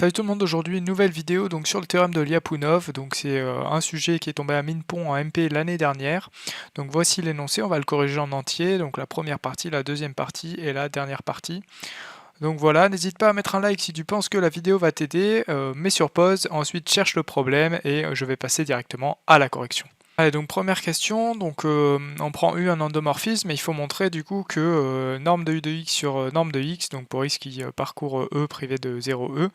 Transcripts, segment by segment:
Salut tout le monde, aujourd'hui une nouvelle vidéo donc sur le théorème de Lyapunov. Donc c'est un sujet qui est tombé à Minpon en MP l'année dernière. Donc voici l'énoncé, on va le corriger en entier. Donc la première partie, la deuxième partie et la dernière partie. Donc voilà, n'hésite pas à mettre un like si tu penses que la vidéo va t'aider. Mets sur pause, ensuite cherche le problème et je vais passer directement à la correction. Allez, donc première question, donc on prend U un endomorphisme et il faut montrer du coup que norme de U de x sur norme de x, donc pour x qui parcourt E privé de 0E,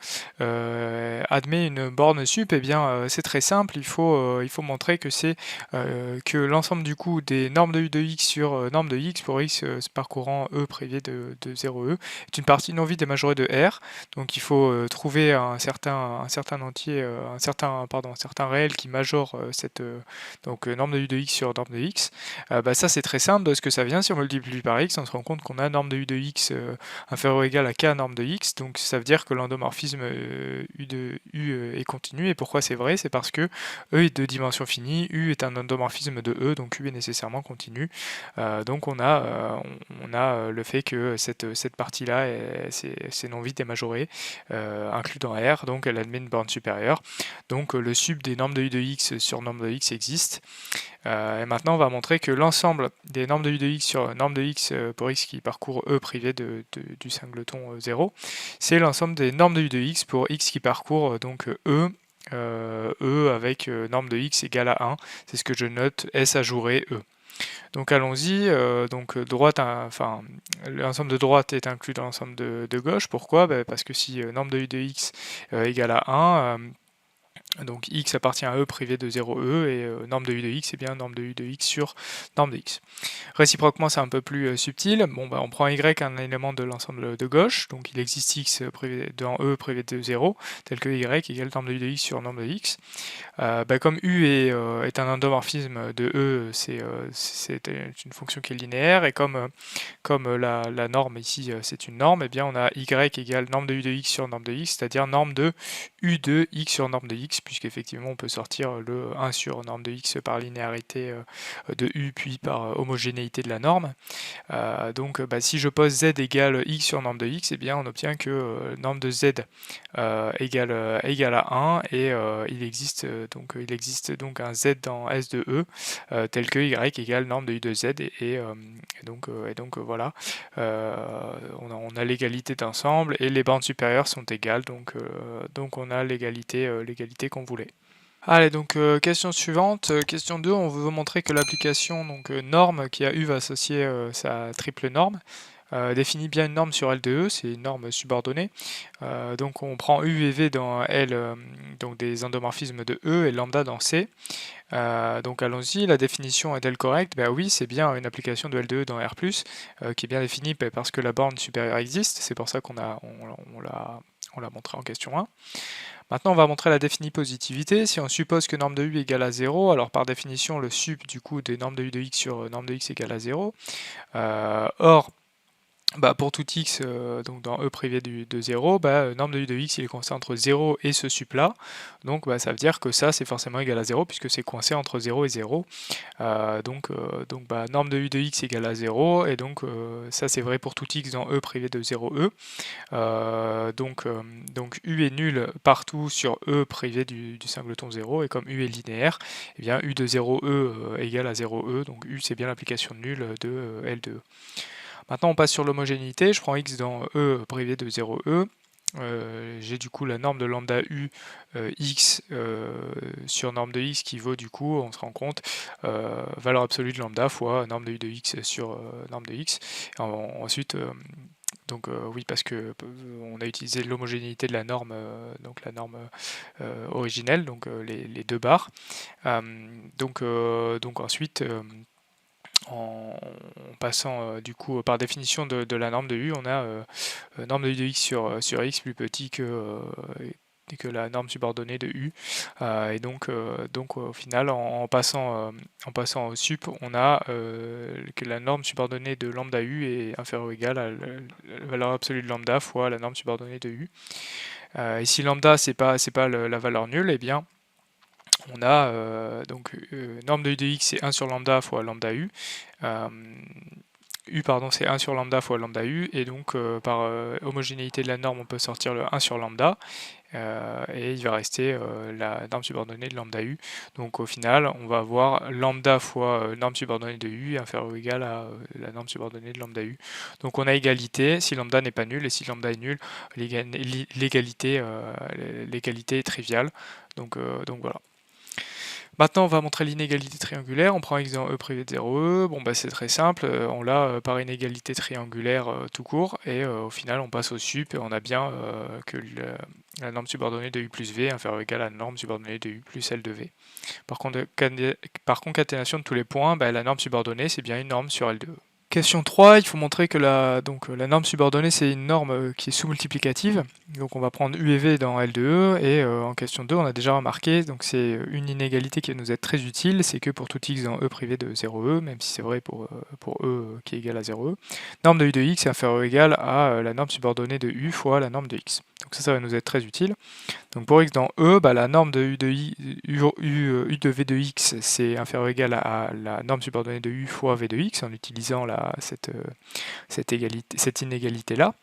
admet une borne sup. Et bien c'est très simple, il faut montrer que c'est que l'ensemble du coup des normes de U de x sur norme de x pour x parcourant E privé de 0E est une partie non vide et majorée de R. Donc il faut trouver un certain entier, un certain réel qui majore cette donc norme de u de x sur norme de x, ça c'est très simple. De ce que ça vient, si on multiplie par x, on se rend compte qu'on a norme de u de x inférieur ou égal à k norme de x, donc ça veut dire que l'endomorphisme u de u est continu. Et pourquoi c'est vrai? C'est parce que E est de dimension finie, U est un endomorphisme de E, donc U est nécessairement continu. Donc on a le fait que cette partie-là, c'est non vide et majoré, inclus dans R, donc elle admet une borne supérieure. Donc le sub des normes de U de x sur norme de x existe. Et maintenant on va montrer que l'ensemble des normes de U de x sur norme de x pour x qui parcourt E privé du singleton 0, c'est l'ensemble des normes de U de x pour x qui parcourt donc E avec norme de x égale à 1. C'est ce que je note S ajouré E. Donc allons-y, l'ensemble de droite est inclus dans l'ensemble de gauche. Pourquoi? Parce que si norme de U de x égale à 1, donc x appartient à E privé de 0E et norme de U de x est bien norme de U de x sur norme de x. Réciproquement, c'est un peu plus subtil. Bon, on prend y, un élément de l'ensemble de gauche, donc il existe x privé dans E privé de 0, tel que y égale norme de U de x sur norme de x. Comme U est un endomorphisme de E, c'est une fonction qui est linéaire, et comme la norme ici c'est une norme, et bien on a y égale norme de U de x sur norme de x, c'est-à-dire norme de U de x sur norme de x, puisqu'effectivement on peut sortir le 1 sur norme de x par linéarité de U puis par homogénéité de la norme. Donc si je pose z égale x sur norme de x, et bien on obtient que norme de z égale à 1, et il existe donc un z dans S de E tel que y égale norme de U de z, et donc voilà, on a l'égalité d'ensemble et les bornes supérieures sont égales, donc on a l'égalité qu'on voulait. Allez, donc question suivante, question 2, on veut montrer que l'application norme qui a U va associer sa triple norme, définit bien une norme sur L de E, c'est une norme subordonnée. Donc on prend U et V dans L, donc des endomorphismes de E, et lambda dans C. Donc allons-y, la définition est-elle correcte? Oui, c'est bien une application de L de E dans R+, qui est bien définie parce que la borne supérieure existe, c'est pour ça qu'on l'a montré en question 1. Maintenant, on va montrer la définie positivité. Si on suppose que norme de U égale à 0, alors par définition, le sup du coup des normes de U de x sur norme de x égale à 0. Or, pour tout x, donc dans E privé de 0, norme de U de x il est coincé entre 0 et ce sup là, donc ça veut dire que ça c'est forcément égal à 0 puisque c'est coincé entre 0 et 0. Norme de U de x égale à 0, et donc ça c'est vrai pour tout x dans E privé de 0E. Donc U est nul partout sur E privé du singleton 0, et comme U est linéaire, et bien U de 0E égale à 0E, donc U c'est bien l'application nulle de L de E. Maintenant on passe sur l'homogénéité, je prends x dans E privé de 0E, j'ai du coup la norme de lambda U x sur norme de x qui vaut du coup, on se rend compte, valeur absolue de lambda fois norme de U de x sur norme de x. Ensuite, oui, parce que on a utilisé l'homogénéité de la norme, donc la norme originelle, donc les deux barres. Ensuite, en passant du coup par définition de la norme de U, on a norme de U de x sur x plus petit que la norme subordonnée de U, et donc au final en passant au sup, on a que la norme subordonnée de lambda U est inférieure ou égale à la valeur absolue de lambda fois la norme subordonnée de U. Et si lambda c'est pas la valeur nulle, et bien on a norme de U de x c'est 1 sur lambda fois lambda U. U c'est 1 sur lambda fois lambda U, et donc par homogénéité de la norme on peut sortir le 1 sur lambda, et il va rester la norme subordonnée de lambda u. Donc au final, on va avoir lambda fois norme subordonnée de u inférieur ou égal à la norme subordonnée de lambda u. Donc on a égalité si lambda n'est pas nul, et si lambda est nul, l'égalité est triviale. Donc voilà. Maintenant, on va montrer l'inégalité triangulaire. On prend x dans e privé de 0e. Bon, bah, c'est très simple. On l'a par inégalité triangulaire tout court. Et au final, on passe au sup et on a bien que la norme subordonnée de u plus v est inférieure ou égale à la norme subordonnée de u plus L de v. Par concaténation de tous les points, bah, la norme subordonnée, c'est bien une norme sur L de e. Question 3, il faut montrer que la norme subordonnée, c'est une norme qui est sous-multiplicative. Donc on va prendre U et V dans L de E, et en question 2, on a déjà remarqué, donc c'est une inégalité qui va nous être très utile, c'est que pour tout x dans E privé de 0E, même si c'est vrai pour E qui est égal à 0E, norme de U de x est inférieure ou égale à la norme subordonnée de U fois la norme de x. Donc ça va nous être très utile. Donc pour x dans E, bah, la norme de U de V de x, c'est inférieur ou égal à la norme subordonnée de U fois V de x, en utilisant cette inégalité-là.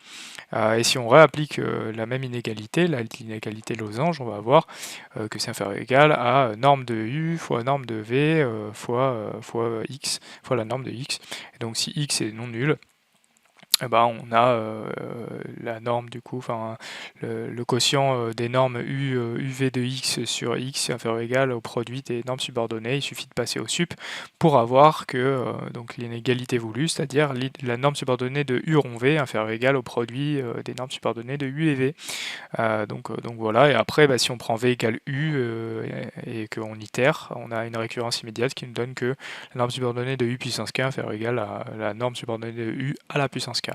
Et si on réapplique la même inégalité, l'inégalité losange, on va avoir que c'est inférieur ou égal à norme de U fois norme de V fois x, fois la norme de x. Et donc si x est non nul, on a la norme du coup, enfin le quotient des normes UV de x sur x inférieur ou égal au produit des normes subordonnées. Il suffit de passer au sup pour avoir que donc l'inégalité voulue, c'est-à-dire la norme subordonnée de u rond v inférieur ou égal au produit des normes subordonnées de u et v. Donc voilà, et après si on prend v égale u et qu'on itère, on a une récurrence immédiate qui nous donne que la norme subordonnée de u puissance k inférieure ou égale à la norme subordonnée de u à la puissance k.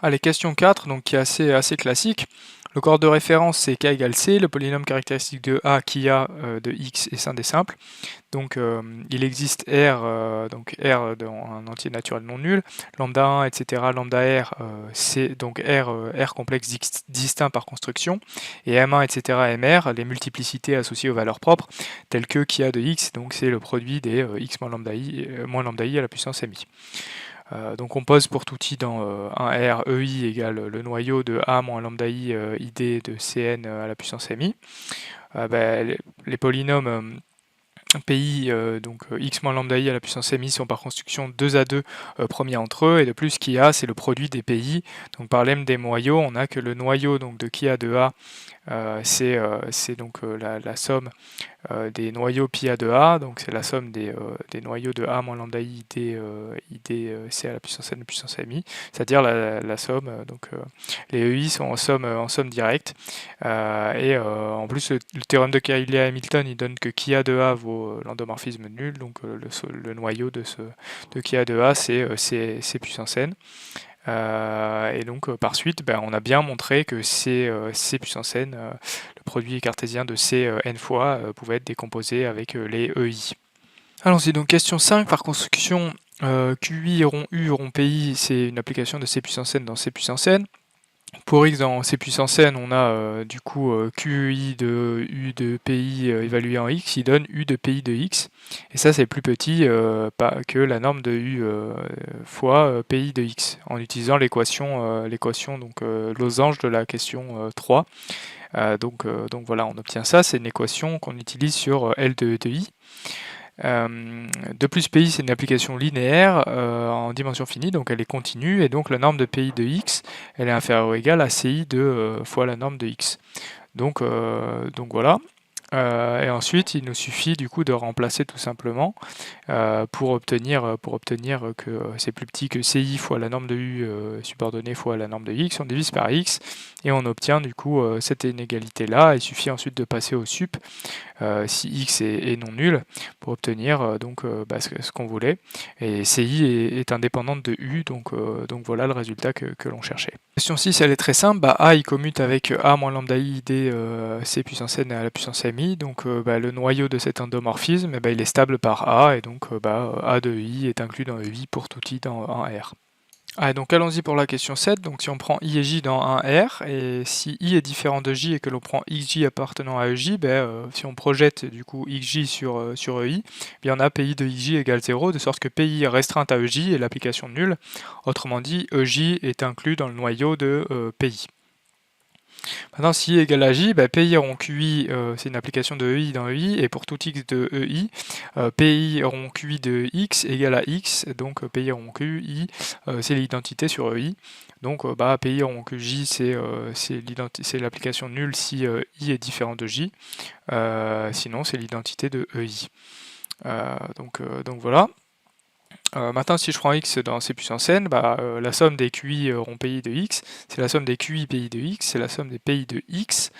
Allez, question 4, donc qui est assez classique. Le corps de référence c'est k égale c, le polynôme caractéristique de a qui a de x est scindé simple. Donc il existe R, donc R dans un entier naturel non nul, lambda 1, etc., lambda R, c'est donc R complexe distinct par construction, et M1, etc., MR, les multiplicités associées aux valeurs propres, telles que qui a de x, donc c'est le produit des x moins lambda i à la puissance mi. Donc on pose pour tout i dans un R EI égale le noyau de A moins lambda I id de Cn à la puissance mi. Les polynômes PI, donc x moins lambda I à la puissance mi sont par construction 2 à 2 premiers entre eux, et de plus qui a c'est le produit des PI. Donc par l'em des noyaux, on a que le noyau donc, de qui a de A, c'est donc la somme des noyaux pi a de A, donc c'est la somme des noyaux de A moins lambda I id c à la puissance n puissance mi, c'est-à-dire la somme, donc les EI sont en somme directe, et en plus le théorème de Cayley-Hamilton il donne que qui a de A vaut l'endomorphisme nul, donc le noyau de qui a de A c'est c puissance n. Et donc par suite, on a bien montré que C puissance n, le produit cartésien de C n fois, pouvait être décomposé avec les EI. Allons-y, donc question 5, par construction, QI rond U rond PI, c'est une application de C puissance n dans C puissance n. Pour x dans C puissance n, on a du coup QI de U de PI évalué en x, qui donne U de PI de x. Et ça, c'est plus petit que la norme de U fois PI de x, en utilisant l'équation donc losange de la question 3. Donc voilà, on obtient ça. C'est une équation qu'on utilise sur L de i. De plus PI c'est une application linéaire en dimension finie, donc elle est continue, et donc la norme de PI de x elle est inférieure ou égale à CI de fois la norme de x. Donc voilà. Et ensuite il nous suffit du coup de remplacer tout simplement pour obtenir que c'est plus petit que CI fois la norme de U subordonnée fois la norme de X, on divise par X et on obtient du coup cette inégalité là. Il suffit ensuite de passer au sup si X est non nul pour obtenir ce qu'on voulait, et CI est indépendante de U, donc voilà le résultat que l'on cherchait. Question 6 elle est très simple, A il commute avec A moins lambda I d C puissance n à la puissance mi, donc le noyau de cet endomorphisme il est stable par A, et donc A de I est inclus dans I pour tout I dans un R. Donc allons-y pour la question 7, donc si on prend I et J dans un R, et si I est différent de J et que l'on prend XJ appartenant à EJ, si on projette du coup XJ sur EI, on a PI de XJ égale 0, de sorte que PI est restreinte à EJ et l'application nulle. Autrement dit, EJ est inclus dans le noyau de PI. Maintenant, si i égale à j, pi rond qi, c'est une application de ei dans ei, et pour tout x de ei, pi rond qi de x égale à x, donc pi rond qi, c'est l'identité sur ei. Donc pi rond qj, c'est l'application nulle si i est différent de j, sinon c'est l'identité de ei. Donc voilà. Maintenant, si je prends x dans c puissance n, la somme des qi rond pi de x, c'est la somme des qi pi de x, c'est la somme des pi de x,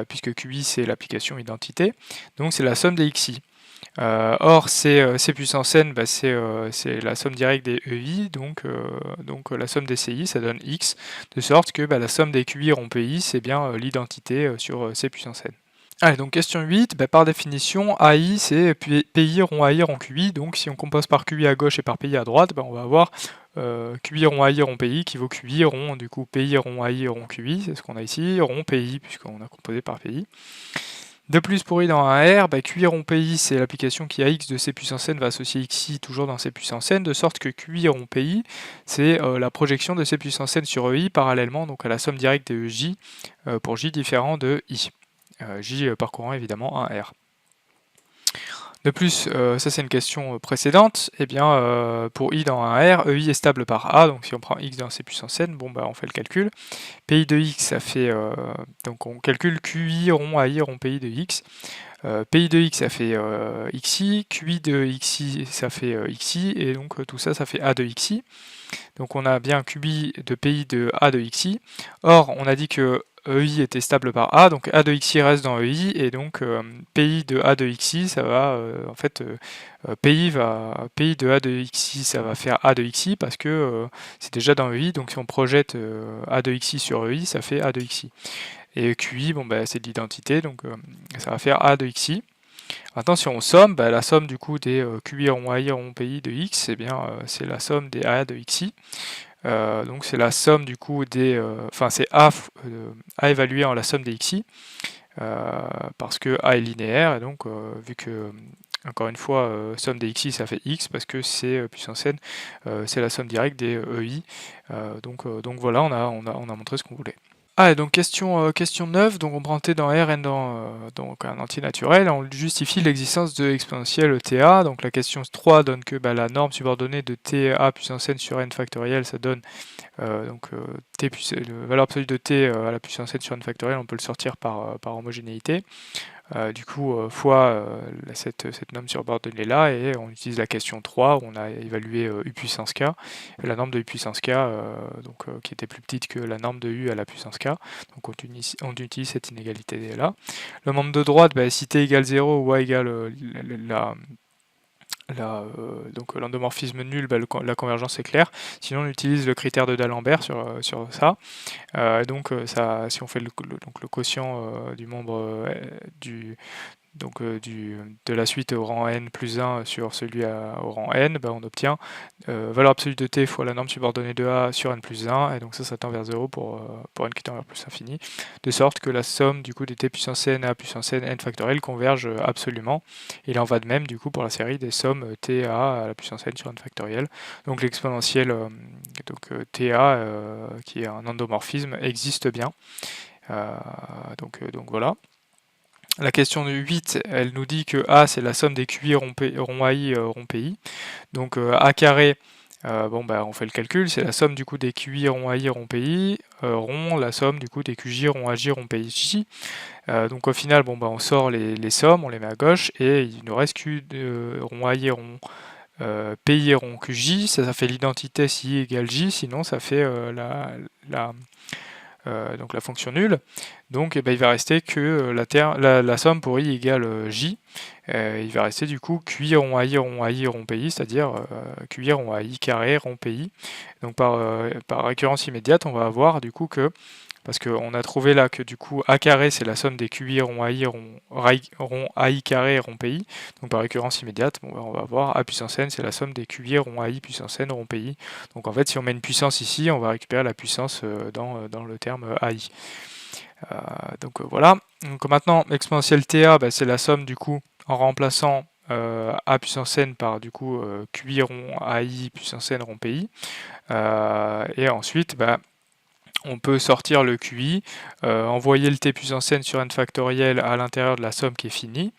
puisque qi c'est l'application identité, donc c'est la somme des xi. Or, c puissance n, c'est la somme directe des ei, donc la somme des ci, ça donne x, de sorte que la somme des qi rond pi, c'est bien l'identité sur c puissance n. Allez, donc question 8, par définition, AI c'est PI rond AI rond QI, donc si on compose par QI à gauche et par PI à droite, on va avoir QI rond AI rond PI qui vaut QI rond, du coup PI rond AI rond QI, c'est ce qu'on a ici, rond PI puisqu'on a composé par PI. De plus, pour i dans un R, QI rond PI c'est l'application qui a x de c puissance n va associer xi toujours dans c puissance n, de sorte que QI rond PI c'est la projection de c puissance n sur ei parallèlement donc à la somme directe de j pour j différent de i. J parcourant évidemment un R. De plus, ça c'est une question précédente, et bien pour i dans un R, ei est stable par A, donc si on prend x dans c puissance n, on fait le calcul. Pi de x, ça fait, donc on calcule QI rond AI rond Pi de x. Pi de x, ça fait xi, QI de xi, ça fait xi, et donc tout ça, ça fait A de xi. Donc on a bien QI de Pi de A de xi. Or, on a dit que ei était stable par A, donc A de xi reste dans ei, et donc Pi de A de xi, ça va, Pi de A de xi, ça va faire A de xi, parce que c'est déjà dans ei, donc si on projette A de xi sur ei, ça fait A de xi. Et QI, c'est de l'identité, donc ça va faire A de xi. Maintenant, si on somme, la somme du coup des QI rond AI rond PI de x, c'est la somme des A de xi. Donc c'est la somme du coup des... c'est A évalué en la somme des xi, parce que A est linéaire, et donc vu que, encore une fois, somme des xi ça fait x, parce que c'est puissance n, c'est la somme directe des ei. Donc voilà, on a montré ce qu'on voulait. Ah, et donc question 9, donc on prend t dans Rn dans donc un entier naturel, on justifie l'existence de exponentielle ta, donc la question 3 donne que la norme subordonnée de ta puissance n sur n factoriel, ça donne la valeur absolue de t à la puissance n sur n factoriel, on peut le sortir par homogénéité. Du coup, fois cette norme subordonnée là, et on utilise la question 3 où on a évalué u puissance k, la norme de u puissance k, qui était plus petite que la norme de u à la puissance k. Donc on utilise cette inégalité là. Le membre de droite, si t égale 0 ou a égale donc l'endomorphisme nul, la convergence est claire. Sinon, on utilise le critère de D'Alembert sur ça. Si on fait le quotient du membre de la suite au rang n plus 1 sur celui au rang n, on obtient valeur absolue de t fois la norme subordonnée de a sur n plus 1, et donc ça tend vers 0 pour n qui tend vers plus infini, de sorte que la somme du coup des t puissance n a puissance n factoriel converge absolument. Il en va de même du coup pour la série des sommes ta à la puissance n sur n factoriel. Donc l'exponentielle ta, qui est un endomorphisme, existe bien. Donc voilà. La question de 8, elle nous dit que A c'est la somme des QI rond AI rond PI. Donc A carré, on fait le calcul, c'est la somme du coup des QI rond AI rond PI, rond la somme du coup des QJ rond AJ rond PJ. Donc au final, on sort les sommes, on les met à gauche, et il nous reste Q rond AI rond PI rond QJ, ça fait l'identité si I égale J, sinon ça fait donc la fonction nulle. Donc il va rester que la somme pour i égale j. Il va rester du coup qi rond ai rond pi, c'est-à-dire qi rond ai carré rond pi. Donc par récurrence immédiate, on va avoir du coup que, parce qu'on a trouvé là que du coup a carré c'est la somme des qi rond ai carré rond pi, donc par récurrence immédiate, on va avoir a puissance n c'est la somme des qi rond ai puissance n rond pi. Donc en fait si on met une puissance ici, on va récupérer la puissance dans le terme ai. Donc voilà. Donc maintenant exponentielle ta, c'est la somme du coup en remplaçant a puissance n par du coup qi rond ai puissance n rond pi. Et ensuite on peut sortir le QI, envoyer le t puissance n sur n factoriel à l'intérieur de la somme qui est finie.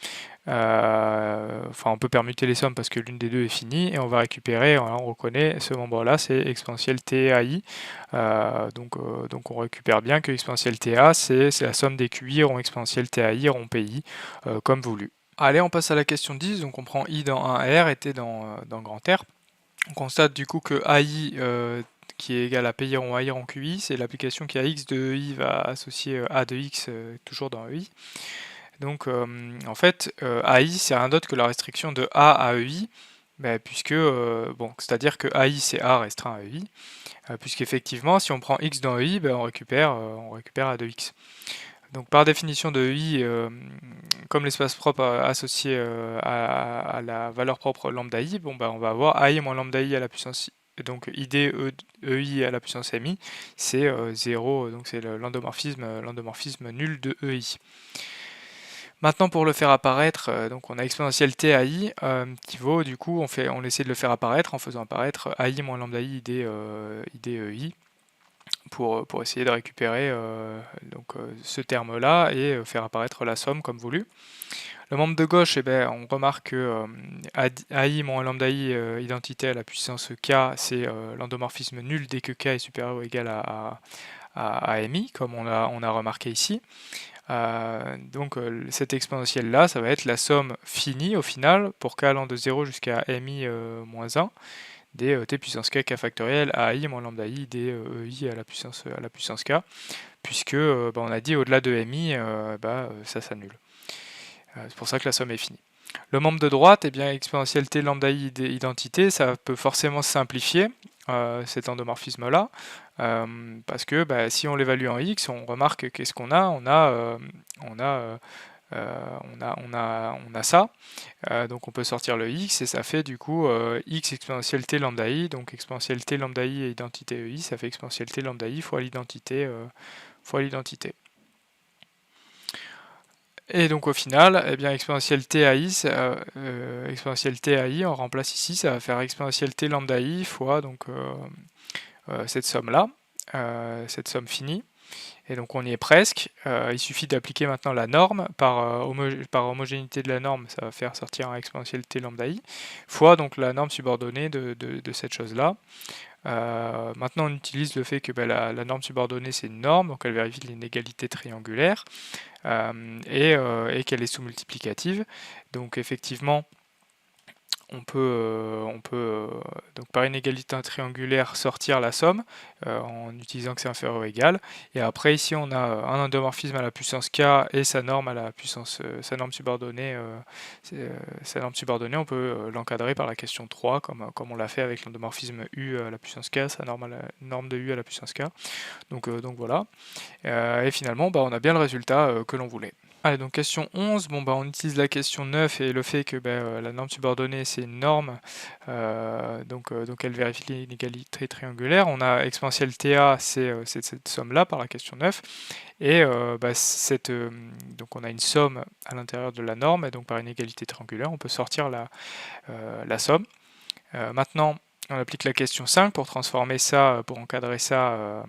Enfin, on peut permuter les sommes parce que l'une des deux est finie, et on va récupérer, on reconnaît ce membre-là, c'est exponentielle TAI. Donc on récupère bien que exponentielle TA, c'est la somme des QI rond exponentielle TAI rond PI, comme voulu. Allez, on passe à la question 10, donc on prend I dans 1R et T dans grand R. On constate du coup que AI qui est égal à PI rond AI rond QI, c'est l'application qui a X de EI va associer A de X toujours dans EI. Donc en fait, AI c'est rien d'autre que la restriction de A à EI, puisque, bon, c'est-à-dire que AI c'est A restreint à EI, puisqu'effectivement si on prend X dans EI, on récupère A de X. Donc par définition de EI, comme l'espace propre associé à la valeur propre lambda I, on va avoir AI moins lambda I à la puissance I. Donc ID EI à la puissance MI, c'est 0, donc c'est l'endomorphisme nul de EI. Maintenant pour le faire apparaître, donc on a exponentielle TAI qui vaut, du coup on essaie de le faire apparaître en faisant apparaître AI moins lambda I ID EI. Pour essayer de récupérer ce terme-là et faire apparaître la somme comme voulu. Le membre de gauche, on remarque que AI moins lambda I identité à la puissance K, c'est l'endomorphisme nul dès que K est supérieur ou égal à MI, comme on a remarqué ici. Donc cette exponentielle-là, ça va être la somme finie au final, pour K allant de 0 jusqu'à MI moins 1, des t puissance k factoriel a i moins lambda i des ei à la puissance k, puisque on a dit au-delà de mi, ça s'annule. C'est pour ça que la somme est finie. Le membre de droite, exponentielle t lambda i identité, ça peut forcément simplifier cet endomorphisme-là, parce que si on l'évalue en x, on remarque qu'est-ce qu'on a. On a ça, donc on peut sortir le x et ça fait du coup x exponentielle t lambda i, donc exponentielle t lambda i et identité ei, ça fait exponentielle t lambda i fois l'identité. Et donc au final, exponentielle TAI, exponentielle TAI, on remplace ici, ça va faire exponentielle T lambda I fois donc, cette somme-là, cette somme finie. Et donc on y est presque. Il suffit d'appliquer maintenant la norme. Par homogénéité de la norme, ça va faire sortir un exponentielle T lambda I, fois donc la norme subordonnée de cette chose-là. Maintenant on utilise le fait que la norme subordonnée c'est une norme, donc elle vérifie l'inégalité triangulaire, et qu'elle est sous-multiplicative. Donc effectivement, on peut donc par inégalité triangulaire sortir la somme en utilisant que c'est inférieur ou égal. Et après ici on a un endomorphisme à la puissance k et sa norme à la puissance sa norme subordonnée. On peut l'encadrer par la question 3 comme on l'a fait avec l'endomorphisme u à la puissance k, sa norme de u à la puissance k. Donc voilà. Et finalement on a bien le résultat que l'on voulait. Allez, donc question 11, on utilise la question 9 et le fait que la norme subordonnée c'est une norme, donc elle vérifie l'inégalité triangulaire. On a exponentielle TA, c'est cette somme-là par la question 9, et donc on a une somme à l'intérieur de la norme, et donc par inégalité triangulaire, on peut sortir la somme. Maintenant, on applique la question 5 pour transformer ça, pour encadrer ça.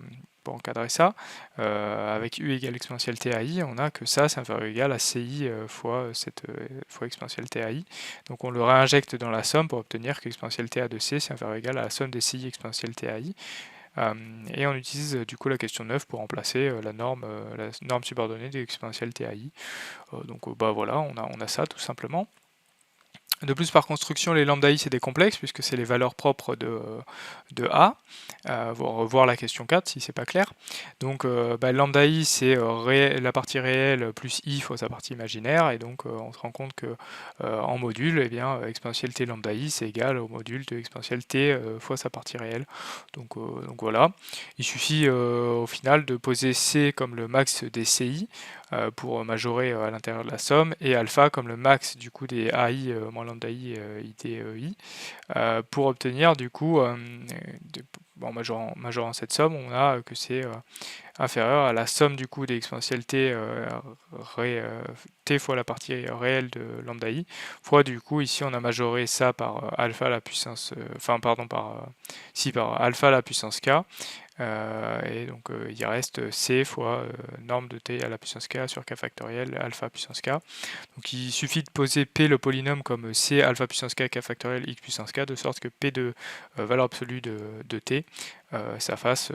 Avec u égale exponentielle TAI, on a que ça c'est inférieur ou égal à CI fois exponentielle TAI. Donc on le réinjecte dans la somme pour obtenir que exponentielle TA de C c'est inférieur ou égal à la somme des CI exponentielle TAI. Et on utilise du coup la question 9 pour remplacer la norme subordonnée de exponentielle TAI. Donc voilà, on a ça tout simplement. De plus, par construction, les lambda i c'est des complexes puisque c'est les valeurs propres de A. Voir la question 4 si c'est pas clair. Donc lambda i c'est la partie réelle plus i fois sa partie imaginaire, et donc on se rend compte que en module, exponentielle t lambda i c'est égal au module de exponentielle t fois sa partie réelle. Donc voilà. Il suffit au final de poser c comme le max des ci pour majorer à l'intérieur de la somme, et alpha comme le max du coup des AI moins lambda i ITEI, pour obtenir du coup, en majorant cette somme, on a que c'est inférieur à la somme du coup des exponentielles t, t fois la partie réelle de lambda i, fois du coup ici on a majoré ça par alpha à la puissance, par alpha à la puissance k, et donc il reste c fois norme de t à la puissance k sur k factoriel alpha puissance k. Donc il suffit de poser p le polynôme comme c alpha puissance k k factoriel x puissance k, de sorte que p de valeur absolue de t, ça fasse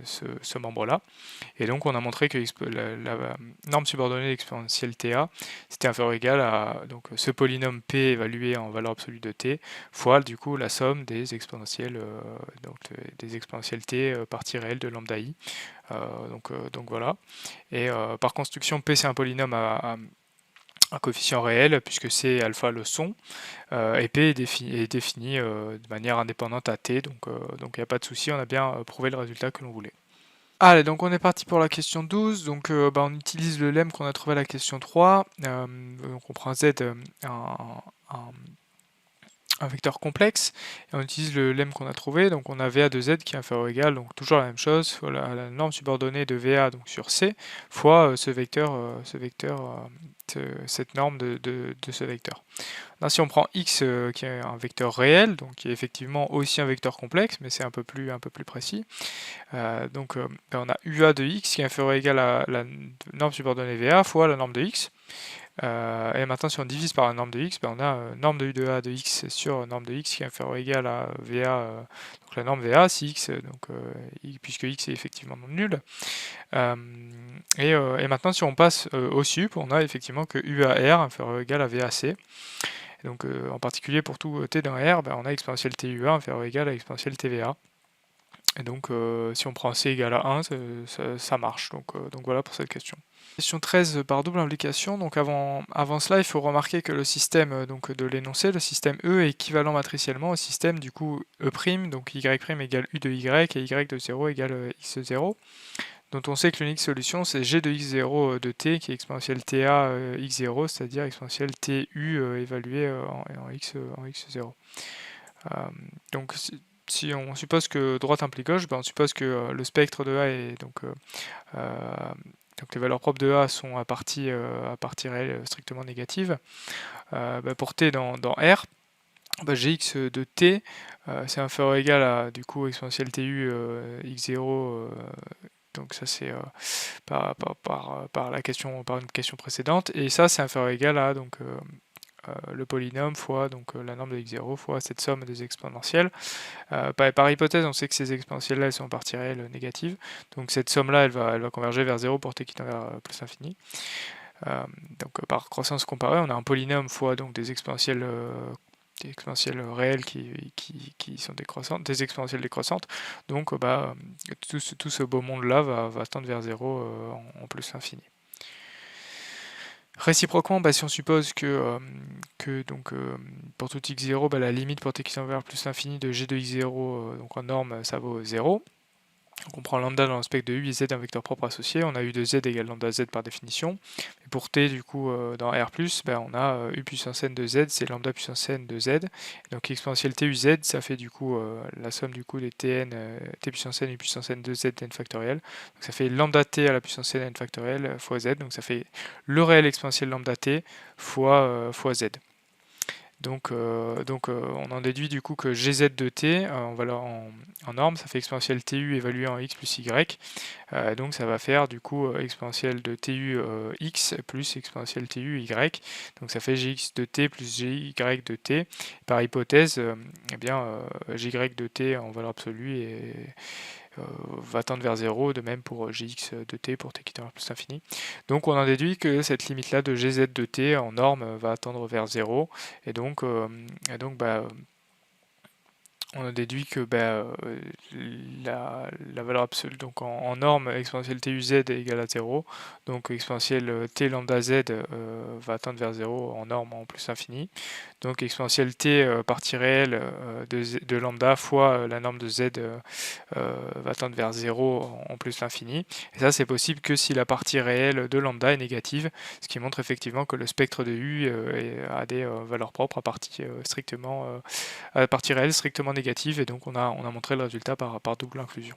ce membre-là. Et donc on a montré que la norme subordonnée d'exponentielle ta, c'était inférieur ou égal à donc, ce polynôme p évalué en valeur absolue de t, fois du coup la somme des exponentielles, des exponentielles t partie réelle de lambda i. Donc voilà. Et par construction, p c'est un polynôme à un coefficient réel, puisque c et alpha le sont, et p est défini de manière indépendante à t, donc il n'y a pas de souci, on a bien prouvé le résultat que l'on voulait. Allez, donc on est parti pour la question 12, donc on utilise le lemme qu'on a trouvé à la question 3, donc on prend z, un vecteur complexe, et on utilise le lemme qu'on a trouvé, donc on a VA de Z qui est inférieur ou égal, donc toujours la même chose, la norme subordonnée de VA donc sur C, fois cette norme de ce vecteur. Là, si on prend X qui est un vecteur réel, donc qui est effectivement aussi un vecteur complexe, mais c'est un peu plus précis, on a UA de X qui est inférieur ou égal à la norme subordonnée VA fois la norme de X. Et maintenant, si on divise par la norme de x, on a norme de u de a de x sur norme de x qui est inférieur ou égal à VA, donc la norme VA, si x, puisque x est effectivement non nul. Et maintenant, si on passe au sup, on a effectivement que UAR inférieur ou égal à VAC. Et donc, en particulier pour tout t dans R, on a exponentielle TUA inférieur ou égal à exponentielle TVA. Et donc, si on prend c égale à 1, ça marche. Donc voilà pour cette question. Question 13 par double implication. Donc avant cela, il faut remarquer que le système de l'énoncé, le système E, est équivalent matriciellement au système du coup E', donc y' égale u de y et y de 0 égale x de 0. Donc on sait que l'unique solution c'est g de x0 de t qui est exponentielle ta x0, c'est-à-dire exponentielle tu évaluée en x0. Donc si on suppose que droite implique gauche, on suppose que le spectre de A est donc les valeurs propres de A sont à partie réelle strictement négative. Pour t dans R, gx de t c'est inférieur ou égal à du coup exponentielle tu x0, donc ça c'est par une question précédente, et ça c'est inférieur ou égal à donc le polynôme fois la norme de x0 fois cette somme des exponentielles. Par hypothèse, on sait que ces exponentielles-là elles sont en partie réelles négatives, donc cette somme-là elle va converger vers 0 pour t qui tend vers plus infini. Par croissance comparée, on a un polynôme fois donc des exponentielles réelles qui sont décroissantes, des exponentielles décroissantes. Donc tout ce beau monde-là va tendre vers 0 en plus infini. Réciproquement, si on suppose que pour tout x0, la limite pour t qui tend vers plus l'infini de g de x0, donc en norme, ça vaut 0. Donc on prend lambda dans le spectre de U et Z un vecteur propre associé, on a U de Z égale lambda Z par définition. Et pour T, du coup, dans R+, on a U puissance n de Z, c'est lambda puissance n de Z. Et donc exponentielle T U Z, ça fait du coup la somme du coup des Tn, T puissance n, U puissance n de Z, n factoriel. Donc ça fait lambda T à la puissance n, n factoriel fois Z. Donc ça fait le réel exponentiel lambda T fois Z. Donc on en déduit du coup que gz de t en norme, ça fait exponentielle tu évaluée en x plus y. Donc ça va faire du coup exponentielle de tu x plus exponentielle tu y. Donc ça fait gx de t plus gy de t. Par hypothèse, gy de t en valeur absolue va tendre vers 0, de même pour gx de t pour t qui tend vers plus l'infini. Donc on en déduit que cette limite-là de gz de t en norme va tendre vers 0, et donc on a déduit que la valeur absolue, donc en norme, exponentielle TUZ est égale à 0, donc exponentielle T lambda Z va tendre vers 0 en norme en plus infini, donc exponentielle T partie réelle de lambda fois la norme de Z va tendre vers 0 en plus l'infini, et ça c'est possible que si la partie réelle de lambda est négative, ce qui montre effectivement que le spectre de U a des valeurs propres à partie réelle strictement négative, et donc on a montré le résultat par double inclusion.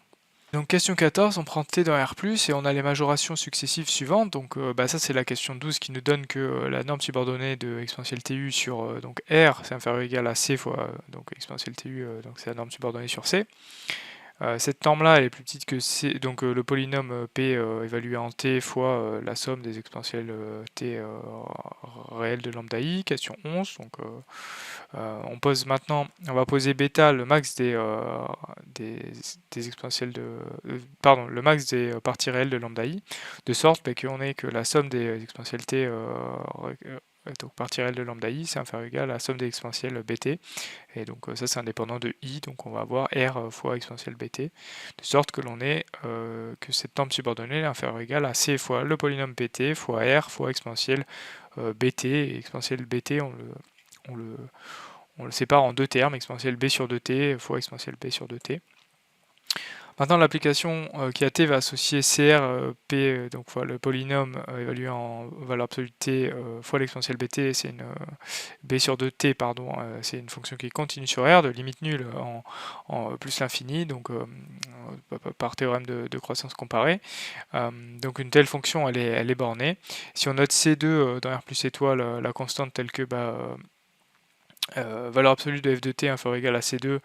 Donc question 14, on prend t dans R+, et on a les majorations successives suivantes. Donc ça c'est la question 12 qui nous donne que la norme subordonnée de exponentielle tu sur R, c'est inférieur ou égal à c fois donc exponentielle tu, donc c'est la norme subordonnée sur c. Cette norme-là, elle est plus petite que c, donc le polynôme p évalué en t fois la somme des exponentielles t réelles de lambda i, question 11. Donc on pose maintenant, on va poser bêta le max des exponentielles de, pardon, le max des parties réelles de lambda i, de sorte qu'on ait que la somme des exponentielles t donc partie réelle de lambda i, c'est inférieur ou égal à la somme des exponentielles bt. Et donc ça c'est indépendant de i, donc on va avoir r fois exponentielle bt, de sorte que l'on ait que cette norme subordonnée est inférieure ou égale à c fois le polynôme bt fois r fois exponentielle bt, et exponentielle bt on le sépare en deux termes, exponentielle b sur 2t fois exponentielle b sur 2t. Maintenant, l'application qui a t va associer CR, P, donc fois le polynôme évalué en valeur absolue de t fois l'exponentielle bt, c'est une b sur 2t, pardon, c'est une fonction qui est continue sur R, de limite nulle en plus l'infini, donc par théorème de croissance comparée. Donc une telle fonction, elle est bornée. Si on note C2 dans R plus étoile, la constante telle que valeur absolue de f de t inférieure ou égale à c2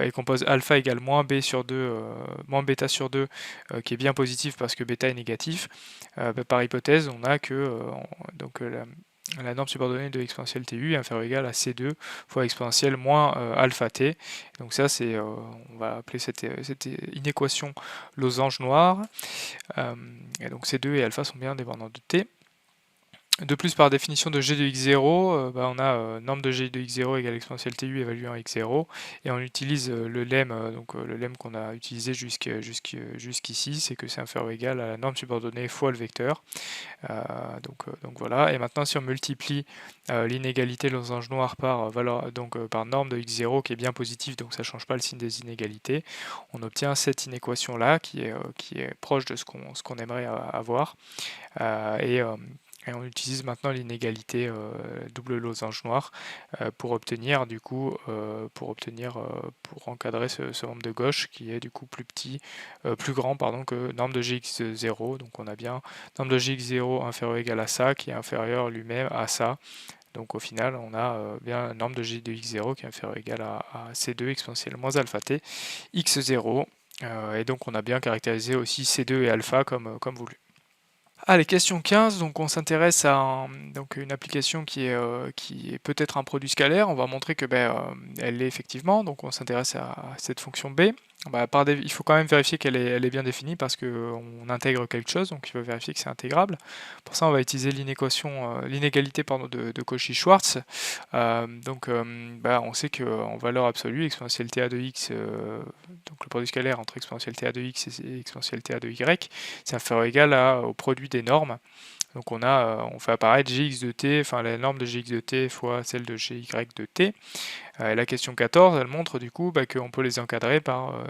et qu'on pose alpha égale moins b sur 2, moins bêta sur 2, qui est bien positif parce que bêta est négatif, par hypothèse, on a que donc, la norme subordonnée de exponentielle tu est inférieure ou égale à c2 fois exponentielle moins alpha t. Donc ça, c'est, on va appeler cette inéquation losange noire. Et donc c2 et alpha sont bien dépendants de t. De plus, par définition de g de x0, on a norme de g de x0 égale exponentielle tu évaluée en x0, et on utilise le lemme, le lemme qu'on a utilisé jusqu'ici, c'est que c'est inférieur ou égal à la norme subordonnée fois le vecteur. Donc voilà, et maintenant si on multiplie l'inégalité losange noire par par norme de x0 qui est bien positive, donc ça ne change pas le signe des inégalités, on obtient cette inéquation là qui est proche de ce qu'on aimerait avoir. Et on utilise maintenant l'inégalité double losange noire pour obtenir du coup pour encadrer ce membre de gauche qui est du coup plus grand pardon que norme de gx0. Donc on a bien norme de gx0 inférieur ou égal à ça qui est inférieur lui-même à ça. Donc au final on a bien norme de g de x0 qui est inférieur ou égal à c2 exponentielle moins alpha t x0. Et donc on a bien caractérisé aussi c2 et alpha comme voulu. Allez, question 15, donc on s'intéresse à une application qui est peut-être un produit scalaire. On va montrer que elle l'est effectivement, donc on s'intéresse à cette fonction b. Il faut quand même vérifier qu'elle est bien définie parce qu'on intègre quelque chose, donc il faut vérifier que c'est intégrable. Pour ça, on va utiliser l'inégalité de Cauchy-Schwarz. On sait qu'en valeur absolue, exponentielle ta de x, donc le produit scalaire entre exponentielle ta de x et exponentielle ta de y, c'est inférieur ou égal au produit des normes. Donc on fait apparaître gx de t, enfin la norme de gx de t fois celle de gy de t. La question 14, elle montre du coup qu'on peut les encadrer par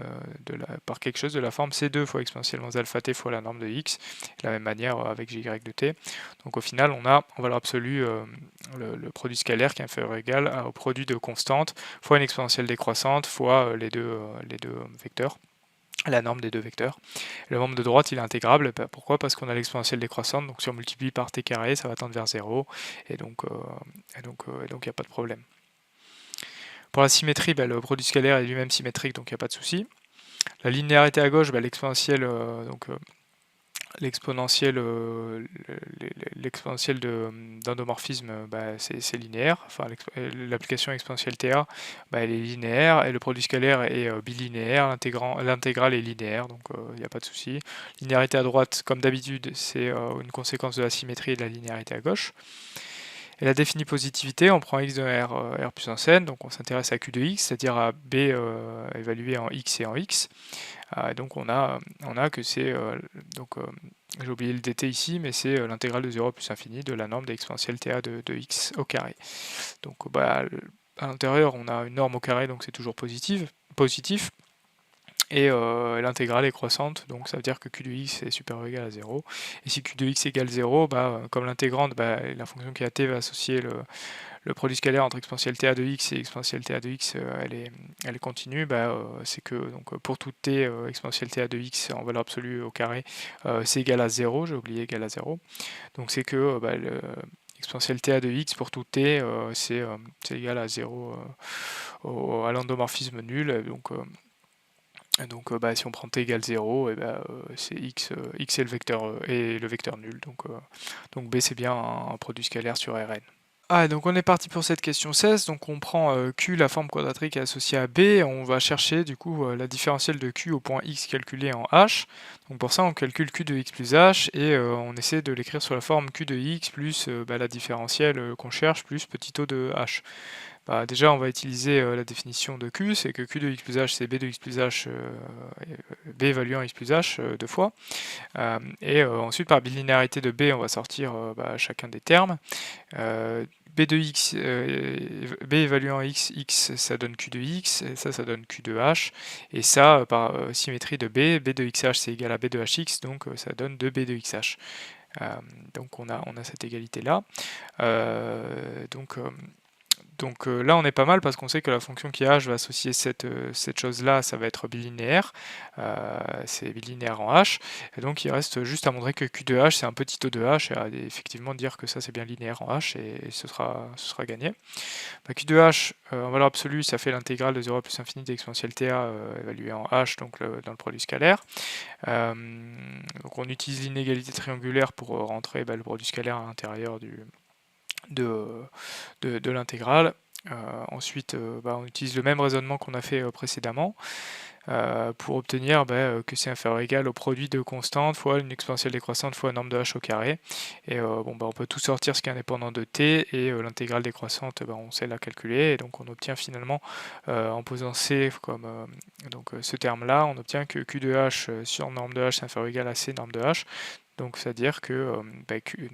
quelque chose de la forme c2 fois exponentielle moins alpha t fois la norme de x, de la même manière avec gy de t. Donc au final, on a en valeur absolue le produit scalaire qui est inférieur ou égal au produit de constante fois une exponentielle décroissante fois les deux vecteurs, la norme des deux vecteurs. Le membre de droite il est intégrable, pourquoi? Parce qu'on a l'exponentielle décroissante, donc si on multiplie par t carré, ça va tendre vers 0, et donc il n'y a pas de problème. Pour la symétrie, le produit scalaire est lui-même symétrique, donc il n'y a pas de souci. La linéarité à gauche, l'exponentielle d'endomorphisme, c'est linéaire. Enfin, l'application exponentielle ta, elle est linéaire, et le produit scalaire est bilinéaire, l'intégrale est linéaire, donc il n'y a pas de souci. Linéarité à droite, comme d'habitude, c'est une conséquence de la symétrie et de la linéarité à gauche. Et la définie positivité, on prend x de R puissance n, donc on s'intéresse à Q de x, c'est-à-dire à B évalué en x et en x. Donc on a que c'est, j'ai oublié le dt ici, mais c'est l'intégrale de 0 plus infini de la norme d'exponentielle ta de x au carré. Donc à l'intérieur, on a une norme au carré, donc c'est toujours positif. Et l'intégrale est croissante, donc ça veut dire que q de x est supérieur ou égal à 0. Et si q de x égale 0, comme l'intégrande, la fonction qui est à t va associer le produit scalaire entre exponentielle ta de x et exponentielle ta de x, elle est continue, c'est que pour tout t, exponentielle ta de x en valeur absolue au carré, c'est égal à 0, j'ai oublié égal à 0. Donc c'est que exponentielle ta de x pour tout t, c'est égal à 0 à l'endomorphisme nul. Donc Et donc si on prend t égale 0, et c'est x, x est le vecteur nul, donc b c'est bien un produit scalaire sur Rn. Ah, donc on est parti pour cette question 16, donc on prend Q, la forme quadratique associée à B, on va chercher du coup la différentielle de Q au point X calculée en H. Donc pour ça on calcule Q de X plus H et on essaie de l'écrire sur la forme Q de X plus la différentielle qu'on cherche plus petit o de H. Déjà, on va utiliser la définition de Q, c'est que Q de x plus h, c'est B de x plus h, B évaluant x plus h deux fois. Ensuite, par bilinéarité de B, on va sortir chacun des termes. B de x, B évaluant x, x, ça donne Q de x, et ça donne Q de h. Et ça, par symétrie de B, B de xh, c'est égal à B de hx, donc ça donne 2B de xh. Donc on a cette égalité-là. Donc là, on est pas mal parce qu'on sait que la fonction qui h va associer cette chose-là, ça va être bilinéaire. C'est bilinéaire en h. Et donc, il reste juste à montrer que q de h, c'est un petit o de h, et à effectivement dire que ça, c'est bien linéaire en h, et ce sera gagné. Q de h, en valeur absolue, ça fait l'intégrale de 0 à plus infini d'exponentielle ta évaluée en h, donc dans le produit scalaire. Donc on utilise l'inégalité triangulaire pour rentrer le produit scalaire à l'intérieur de l'intégrale. Ensuite, on utilise le même raisonnement qu'on a fait précédemment pour obtenir que c'est inférieur ou égal au produit de constantes fois une exponentielle décroissante fois un nombre de h au carré. Et on peut tout sortir ce qui est indépendant de t, et l'intégrale décroissante, on sait la calculer, et donc on obtient finalement, en posant c comme ce terme-là, on obtient que q de h sur norme de h c'est inférieur ou égal à c norme de h. Donc c'est-à-dire que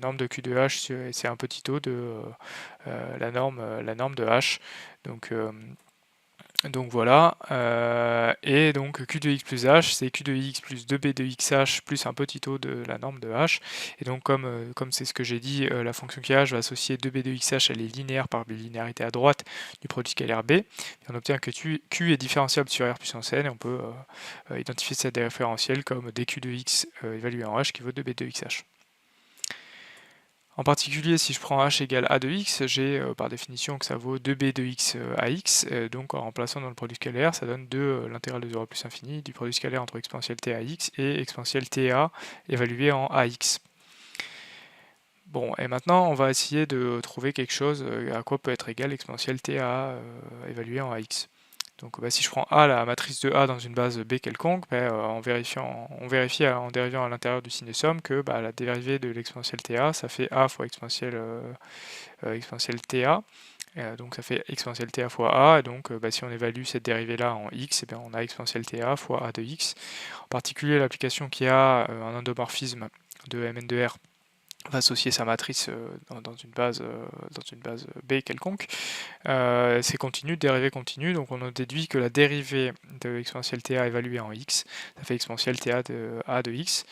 norme de Q de H, c'est un petit o de la norme de H. Donc voilà, et donc Q de x plus h, c'est Q de x plus 2b de xh plus un petit o de la norme de h. Et donc comme c'est ce que j'ai dit, la fonction qui h va associer 2b de xh, elle est linéaire par bilinéarité à droite du produit scalaire b. Et on obtient que Q est différenciable sur r puissance n, et on peut identifier cette référentielle comme dq de x évalué en h qui vaut 2b de xh. En particulier, si je prends h égale a de x, j'ai par définition que ça vaut 2b de x à x, donc en remplaçant dans le produit scalaire, ça donne l'intégrale de 0 à plus infini du produit scalaire entre exponentielle t à x et exponentielle ta évaluée en ax. Bon, et maintenant on va essayer de trouver quelque chose à quoi peut être égal exponentielle ta évaluée en ax. Donc si je prends A, la matrice de A dans une base B quelconque, on vérifie en dérivant à l'intérieur du signe de somme que la dérivée de l'exponentielle TA, ça fait A fois exponentielle TA. Donc ça fait exponentielle TA fois A, et donc si on évalue cette dérivée-là en x, on a exponentielle TA fois A de x. En particulier, l'application qui a un endomorphisme de Mn de R va associer sa matrice dans une base B quelconque. C'est continu, dérivée continue, donc on a déduit que la dérivée de exponentielle ta évaluée en x, ça fait exponentielle ta de a de x.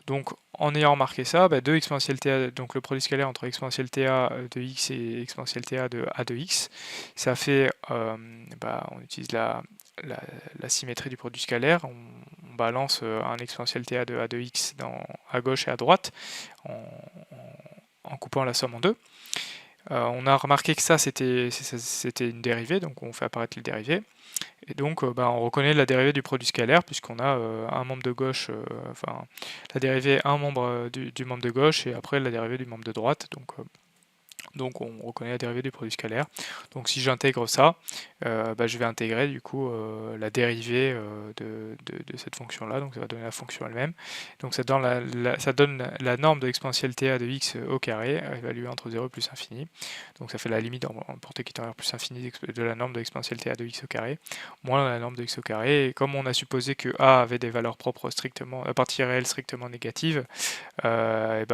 Donc en ayant remarqué ça, 2 exponentielle ta, donc le produit scalaire entre exponentielle ta de x et exponentielle ta de a de x, ça fait, on utilise la symétrie du produit scalaire, on balance un exponentielle ta de a de x à gauche et à droite en coupant la somme en deux. On a remarqué que ça c'était une dérivée, donc on fait apparaître les dérivées. Et donc on reconnaît la dérivée du produit scalaire puisqu'on a un membre de gauche, la dérivée un membre du membre de gauche et après la dérivée du membre de droite. Donc on reconnaît la dérivée du produit scalaire. Donc si j'intègre ça, je vais intégrer du coup la dérivée de cette fonction-là, donc ça va donner la fonction elle-même. Donc ça donne la norme de l'exponentielle ta de x au carré, évaluée entre 0 et plus infini. Donc ça fait la limite en portée qui tend vers plus infini de la norme de l'exponentielle ta de x au carré, moins la norme de x au carré. Et comme on a supposé que a avait des valeurs propres strictement, à partie réelle strictement négative, la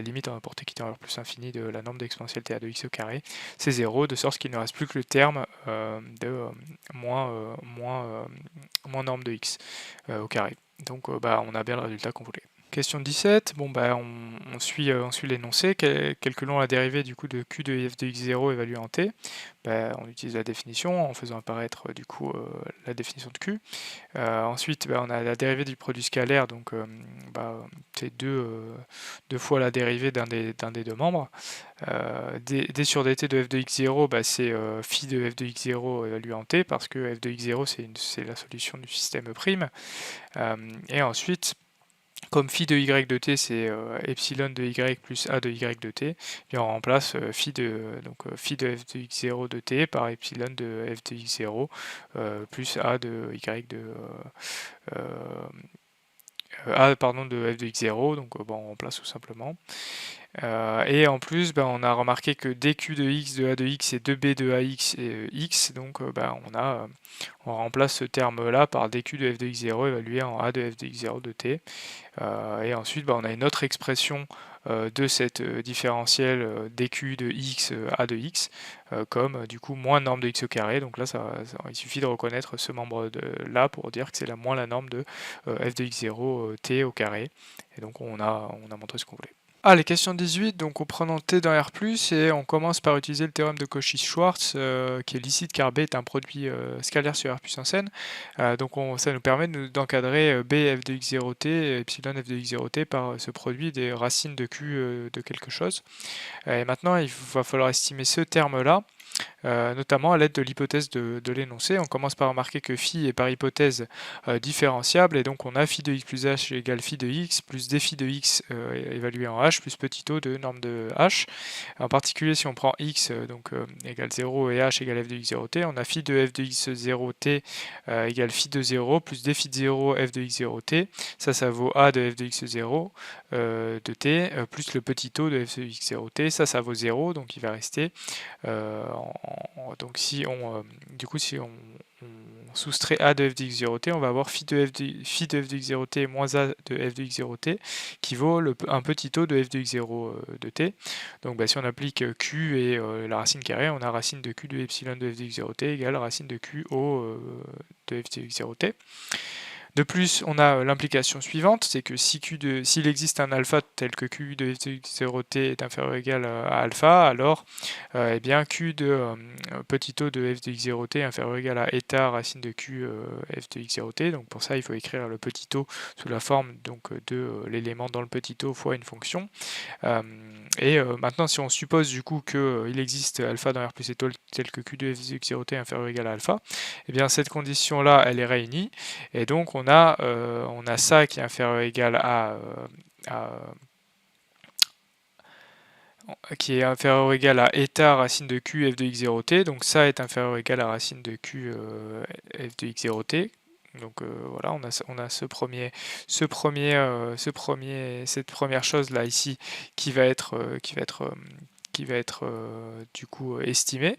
limite en portée qui tend vers plus infini de la norme d'exponentielle ta de x au carré, c'est 0, de sorte qu'il ne reste plus que le terme de moins norme de x au carré. Donc on a bien le résultat qu'on voulait. Question 17, bon bah on suit l'énoncé, calculons la dérivée du coup de q de f de x0 évaluée en t. Bah, on utilise la définition en faisant apparaître du coup la définition de q. Ensuite bah, on a la dérivée du produit scalaire, donc bah, c'est deux fois la dérivée d'un des deux membres. d sur dt de f de x0, bah, c'est phi de f de x0 évalué en t, parce que f de x0 c'est la solution du système prime. Et ensuite, comme phi de y de t c'est epsilon de y plus a de y de t, et puis on remplace phi de f de x0 de t par epsilon de f de x0 plus a de y de de f de x0, donc bon, on remplace tout simplement. Et en plus, bah, on a remarqué que dq de x de a de x et 2b de ax et x, donc bah, on remplace ce terme-là par dq de f de x0 évalué en a de f de x0 de t. Et ensuite, bah, on a une autre expression de cette différentielle dq de x a de x, comme du coup moins norme de x au carré. Donc là, il suffit de reconnaître ce membre là pour dire que c'est moins la norme de f de x0 t au carré. Et donc on a montré ce qu'on voulait. Allez, question 18, donc en prenant t dans R+, et on commence par utiliser le théorème de Cauchy-Schwarz, qui est licite car B est un produit scalaire sur R puissance n. Donc ça nous permet d'encadrer B f de x0t et epsilon f de x0t par ce produit des racines de Q de quelque chose. Et maintenant, il va falloir estimer ce terme-là. Notamment à l'aide de l'hypothèse de l'énoncé. On commence par remarquer que phi est par hypothèse différenciable, et donc on a phi de x plus h égale phi de x plus d phi de x évalué en h plus petit o de norme de h. En particulier, si on prend x égale 0 et h égale f de x0t, on a phi de f de x0t égale phi de 0 plus d phi de 0 f de x0t. Ça vaut a de f de x0 de t plus le petit o de f de x0t. Ça vaut 0, donc il va rester donc si on soustrait a de f de x0t, on va avoir phi de f de x0t moins a de f de x0t qui vaut un petit o de f de x0 de t. Donc bah, si on applique q et la racine carrée, on a racine de q de epsilon de f de x0t égale racine de q o de f de x0t. De plus, on a l'implication suivante, c'est que s'il existe un alpha tel que q de f de x0t est inférieur ou égal à alpha, alors eh bien q de petit o de f de x0t est inférieur ou égal à eta racine de q f de x0t. Donc pour ça, il faut écrire le petit o sous la forme de l'élément dans le petit o fois une fonction. Maintenant, si on suppose du coup qu'il existe alpha dans R plus étoile tel que q de f de x0t est inférieur ou égal à alpha, eh bien cette condition-là, elle est réunie, et donc on a ça qui est inférieur ou égal à eta racine de q f de x0t, donc ça est inférieur ou égal à racine de q f de x0t. Donc voilà, on a cette première chose là ici qui va être du coup estimée.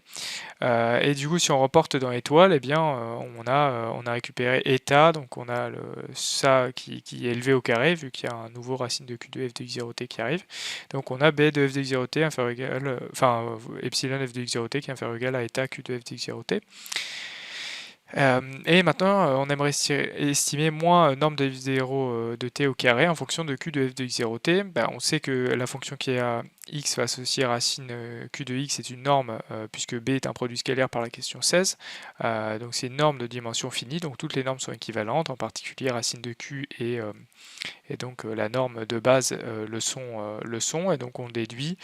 Et du coup, si on reporte dans étoile, eh bien, on a récupéré eta, donc on a ça qui est élevé au carré, vu qu'il y a un nouveau racine de q de f de x0t qui arrive. Donc on a b de f de x0t inférieur égal, epsilon f de x0t qui est inférieur ou égal à eta q de f de x0t. Et maintenant, on aimerait estimer moins norme de f0 de t au carré en fonction de q de f de x0t. Ben, on sait que la fonction qui est à x va associer racine q de x est une norme puisque b est un produit scalaire par la question 16. Donc c'est une norme de dimension finie, donc toutes les normes sont équivalentes, en particulier racine de q et donc la norme de base le sont, et donc on déduit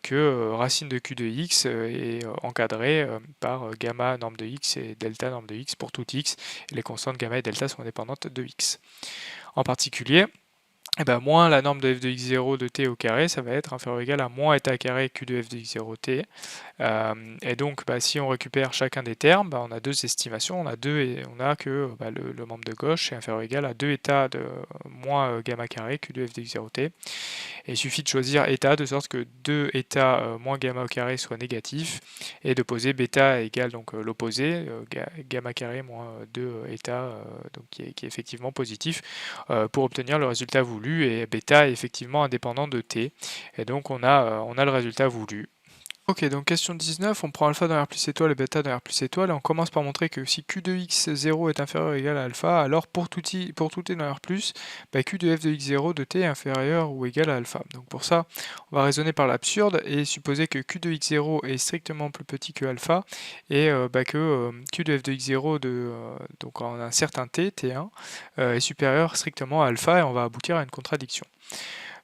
que racine de q de x est encadrée par gamma norme de x et delta norme de x pour tout x, et les constantes gamma et delta sont indépendantes de x. En particulier, et ben, moins la norme de f de x0 de t au carré, ça va être inférieur ou égal à moins eta carré q de f de x0t. Et donc, bah, si on récupère chacun des termes, bah, on a deux estimations. On a que le membre de gauche est inférieur ou égal à 2 eta de moins gamma carré q de f de x0t. Et il suffit de choisir eta de sorte que 2 eta moins gamma au carré soit négatif, et de poser bêta égale donc l'opposé, gamma carré moins 2 eta, donc qui est effectivement positif, pour obtenir le résultat voulu, et bêta est effectivement indépendant de t. Et donc on a le résultat voulu. Ok, donc question 19, on prend alpha dans R plus étoile et bêta dans R plus étoile, et on commence par montrer que si Q de x0 est inférieur ou égal à alpha, alors pour tout t dans R plus, Q de f de x0 de t est inférieur ou égal à alpha. Donc pour ça, on va raisonner par l'absurde et supposer que Q de x0 est strictement plus petit que alpha, et que Q de f de x0 donc en un certain t, t1, est supérieur strictement à alpha, et on va aboutir à une contradiction.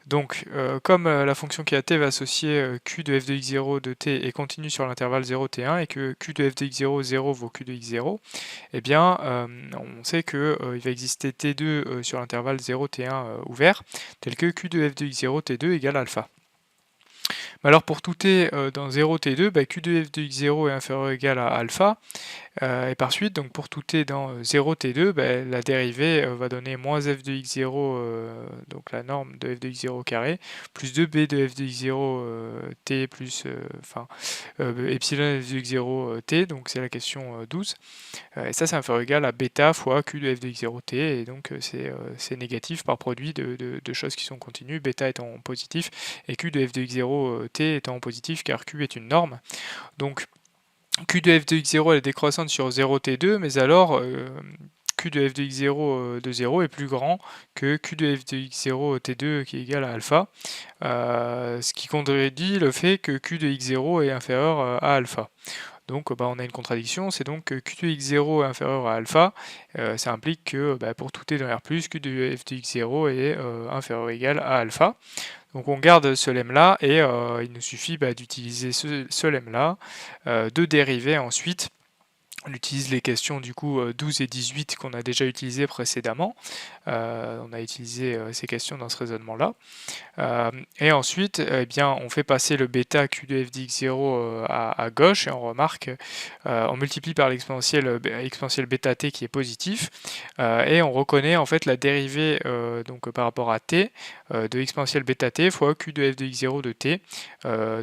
Donc, comme la fonction qui a t va associer q de f de x0 de t est continue sur l'intervalle 0 t1 et que q de f de x0, 0 vaut q de x0, eh bien, on sait qu'il va exister t2 sur l'intervalle 0 t1 ouvert, tel que q de f de x0 t2 égale alpha. Alors pour tout t dans 0 t2, q de f de x0 est inférieur ou égal à alpha, et par suite, donc pour tout t dans 0 t2, la dérivée va donner moins f de x0, donc la norme de f de x0 carré, plus 2b de f de x0 t plus epsilon f de x0 t, donc c'est la question 12. Et ça, c'est inférieur ou égal à bêta fois q de f de x0 t, et donc c'est négatif par produit de choses qui sont continues, bêta étant positif, et q de f de x0 t étant positif, car q est une norme. Donc Q de f de x0 elle est décroissante sur 0t2, mais alors Q de f de x0 de 0 est plus grand que Q de f de x0 t2 qui est égal à alpha, ce qui contredit le fait que Q de x0 est inférieur à alpha. Donc on a une contradiction, c'est donc que Q de x0 est inférieur à alpha, ça implique que pour tout t dans R+, Q de f de x0 est inférieur ou égal à alpha. Donc on garde ce lemme-là et il nous suffit d'utiliser ce lemme-là, de dériver ensuite. On utilise les questions du coup 12 et 18 qu'on a déjà utilisées précédemment. On a utilisé ces questions dans ce raisonnement-là. Et ensuite, on fait passer le bêta q de f de x0 à gauche, et on remarque, on multiplie par l'exponentielle bêta t qui est positif, et on reconnaît en fait la dérivée donc par rapport à t de exponentielle bêta t fois q de f de x0 de t.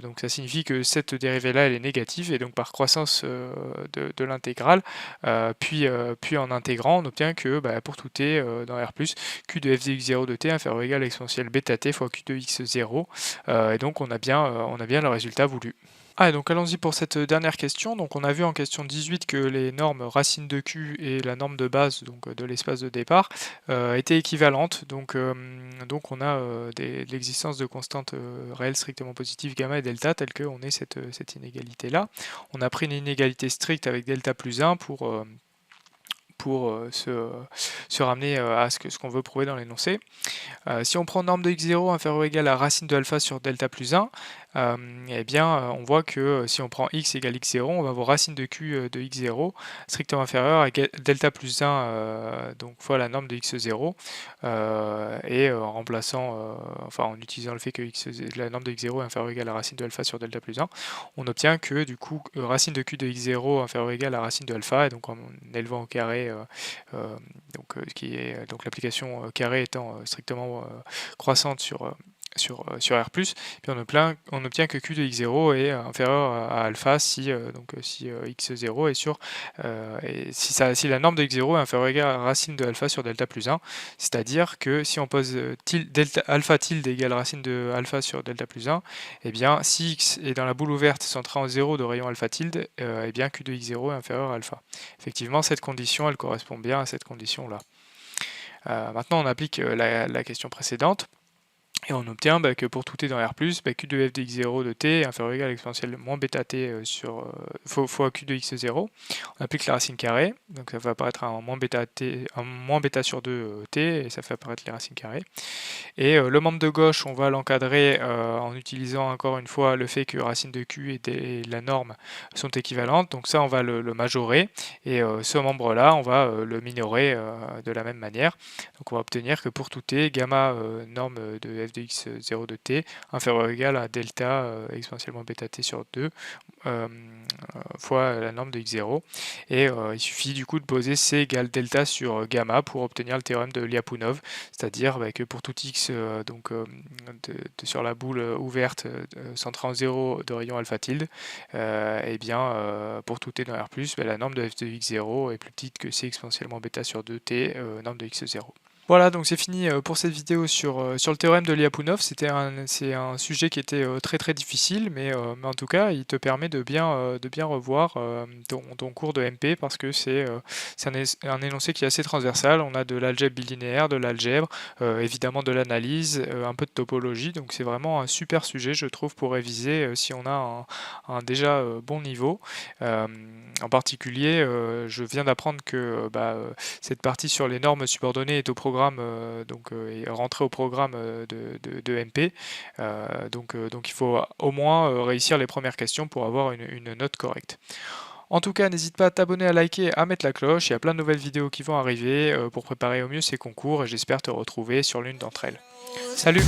Donc ça signifie que cette dérivée-là elle est négative, et donc par croissance de l'intégrale, puis en intégrant, on obtient que pour tout t dans R+, q de f de x0 de t inférieur ou égal à l'exponentielle bêta t fois q de x0, et donc on a bien le résultat voulu. Ah, et donc allons-y pour cette dernière question. Donc on a vu en question 18 que les normes racine de q et la norme de base, donc de l'espace de départ, étaient équivalentes. Donc on a l'existence de constantes réelles strictement positives gamma et delta, telle qu'on ait cette inégalité-là. On a pris une inégalité stricte avec delta plus 1 pour se ramener à ce qu'on veut prouver dans l'énoncé. Si on prend norme de x0 inférieur ou égal à racine de alpha sur delta plus 1, on voit que si on prend x égale x0, on va avoir racine de q de x0 strictement inférieure à delta plus 1 donc fois la norme de x0, et en remplaçant, en utilisant le fait que la norme de x0 est inférieure ou égale à racine de alpha sur delta plus 1, on obtient que du coup racine de q de x0 inférieure ou égale à racine de alpha, et donc en élevant au carré, donc l'application carré étant strictement croissante sur R+, puis on obtient que Q de x0 est inférieur à alpha si x0 est sur si la norme de x0 est inférieure ou égale à racine de alpha sur delta plus 1, c'est-à-dire que si on pose alpha tilde égale racine de alpha sur delta plus 1, si x est dans la boule ouverte centrée en 0 de rayon alpha tilde, Q de x0 est inférieur à alpha. Effectivement, cette condition, elle correspond bien à cette condition-là. Maintenant, on applique la question précédente. Et on obtient que pour tout t dans R+, q de f de x0 de t est inférieur ou égal à l'exponentielle moins bêta t fois q de x0. On applique la racine carrée, donc ça va apparaître un moins bêta sur 2 t, et ça fait apparaître les racines carrées. Et le membre de gauche, on va l'encadrer en utilisant encore une fois le fait que racine de q et la norme sont équivalentes. Donc ça, on va le majorer, et ce membre-là, on va le minorer de la même manière. Donc on va obtenir que pour tout t, gamma norme de f de x0 de t inférieur ou égal à delta exponentiellement bêta t sur 2 fois la norme de x0. Et il suffit du coup de poser c égale delta sur gamma pour obtenir le théorème de Lyapunov, c'est-à-dire que pour tout x sur la boule ouverte centrée en 0 de rayon alpha tilde, pour tout t dans R+, la norme de f de x0 est plus petite que c exponentiellement bêta sur 2t norme de x0. Voilà, donc c'est fini pour cette vidéo sur le théorème de Lyapunov. C'est un sujet qui était très très difficile, mais en tout cas, il te permet de bien revoir ton cours de MP parce que c'est un énoncé qui est assez transversal. On a de l'algèbre bilinéaire, de l'algèbre, évidemment de l'analyse, un peu de topologie. Donc c'est vraiment un super sujet, je trouve, pour réviser si on a un déjà bon niveau. Euh, En particulier, je viens d'apprendre que cette partie sur les normes subordonnées est au programme, est rentrée au programme de MP. Donc il faut au moins réussir les premières questions pour avoir une note correcte. En tout cas, n'hésite pas à t'abonner, à liker, à mettre la cloche. Il y a plein de nouvelles vidéos qui vont arriver pour préparer au mieux ces concours et j'espère te retrouver sur l'une d'entre elles. Salut!